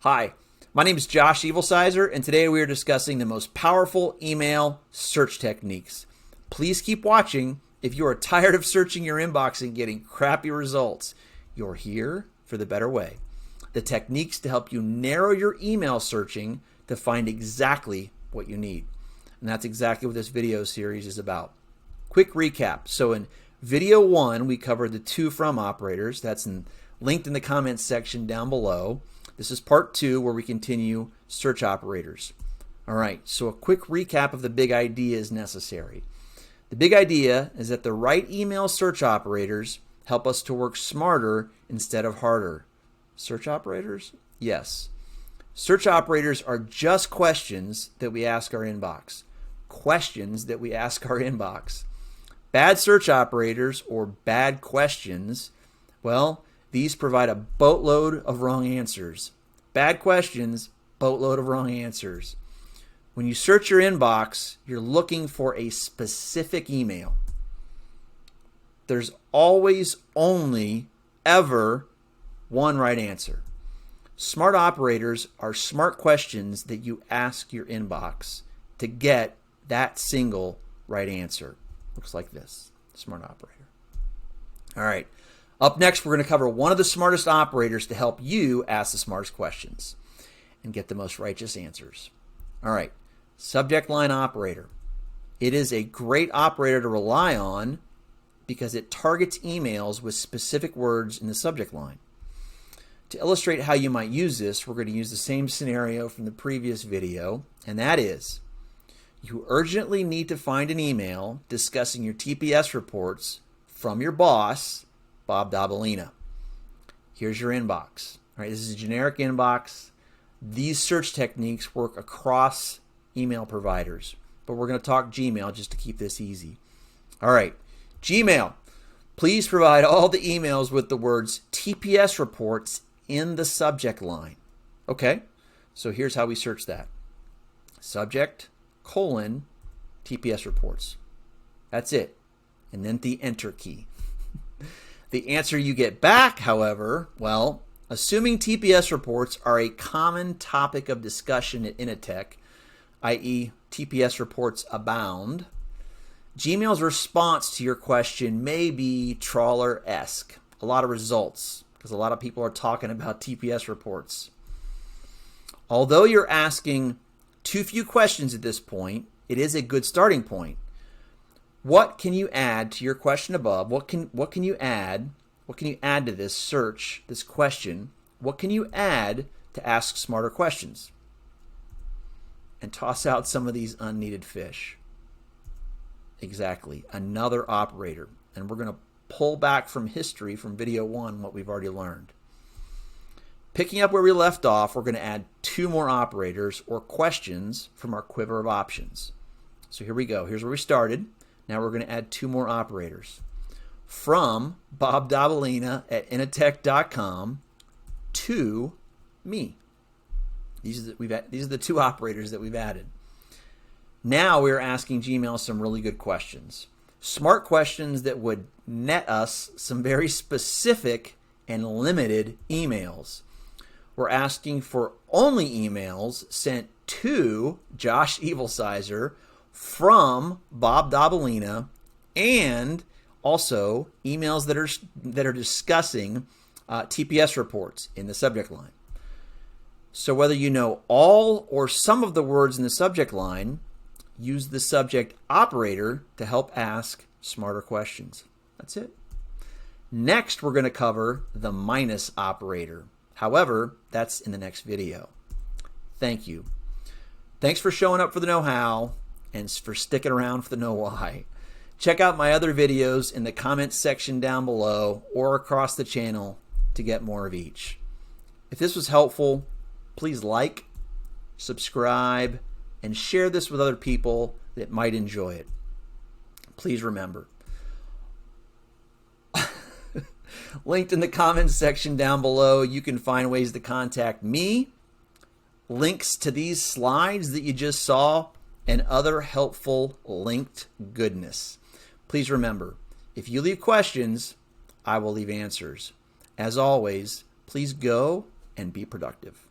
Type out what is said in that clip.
Hi, my name is Josh Evilsizor, and today we are discussing the most powerful email search techniques. Please keep watching. If you are tired of searching your inbox and getting crappy results, you're here for the better way. The techniques to help you narrow your email searching to find exactly what you need. And that's exactly what this video series is about. Quick recap. So in video 1, we covered the to from operators. That's linked in the comments section down below. This is part 2 where we continue search operators. All right, so a quick recap of the big idea is necessary. The big idea is that the right email search operators help us to work smarter instead of harder. Search operators? Yes. Search operators are just questions that we ask our inbox. Questions that we ask our inbox. Bad search operators or bad questions, well, these provide a boatload of wrong answers. Bad questions, boatload of wrong answers. When you search your inbox, you're looking for a specific email. There's always only ever one right answer. Smart operators are smart questions that you ask your inbox to get that single right answer. Looks like this. Smart operator. All right. Up next, we're going to cover one of the smartest operators to help you ask the smartest questions and get the most righteous answers. All right, subject line operator. It is a great operator to rely on because it targets emails with specific words in the subject line. To illustrate how you might use this, we're going to use the same scenario from the previous video, and that is you urgently need to find an email discussing your TPS reports from your boss, Bob Dabalina. Here's your inbox. All right, this is a generic inbox. These search techniques work across email providers, but we're going to talk Gmail just to keep this easy. All right, Gmail. Please provide all the emails with the words TPS reports in the subject line. Okay, so here's how we search that. Subject, TPS reports. That's it. And then the enter key. The answer you get back, however, well, assuming TPS reports are a common topic of discussion at Initech, i.e. TPS reports abound, Gmail's response to your question may be trawler-esque. A lot of results, because a lot of people are talking about TPS reports. Although you're asking too few questions at this point, it is a good starting point. What can you add to your question above? What can you add? What can you add to this search, this question? What can you add to ask smarter questions? And toss out some of these unneeded fish. Exactly. Another operator. And we're going to pull back from history from video 1 what we've already learned. Picking up where we left off, we're going to add 2 more operators or questions from our quiver of options. So here we go. Here's where we started. Now we're going to add 2 more operators. From Bob Dabalina at Initech.com to me. These are the 2 operators that we've added. Now we're asking Gmail some really good questions. Smart questions that would net us some very specific and limited emails. We're asking for only emails sent to Josh Evilsizor from Bob Dabalina, and also emails that are discussing TPS reports in the subject line. So whether you know all or some of the words in the subject line, use the subject operator to help ask smarter questions. That's it. Next, we're going to cover the minus operator. However, that's in the next video. Thank you. Thanks for showing up for the know-how and for sticking around for the know-why. Check out my other videos in the comments section down below or across the channel to get more of each. If this was helpful, please like, subscribe, and share this with other people that might enjoy it. Please remember, linked in the comments section down below, you can find ways to contact me, links to these slides that you just saw, and other helpful linked goodness. Please remember, if you leave questions, I will leave answers. As always, please go and be productive.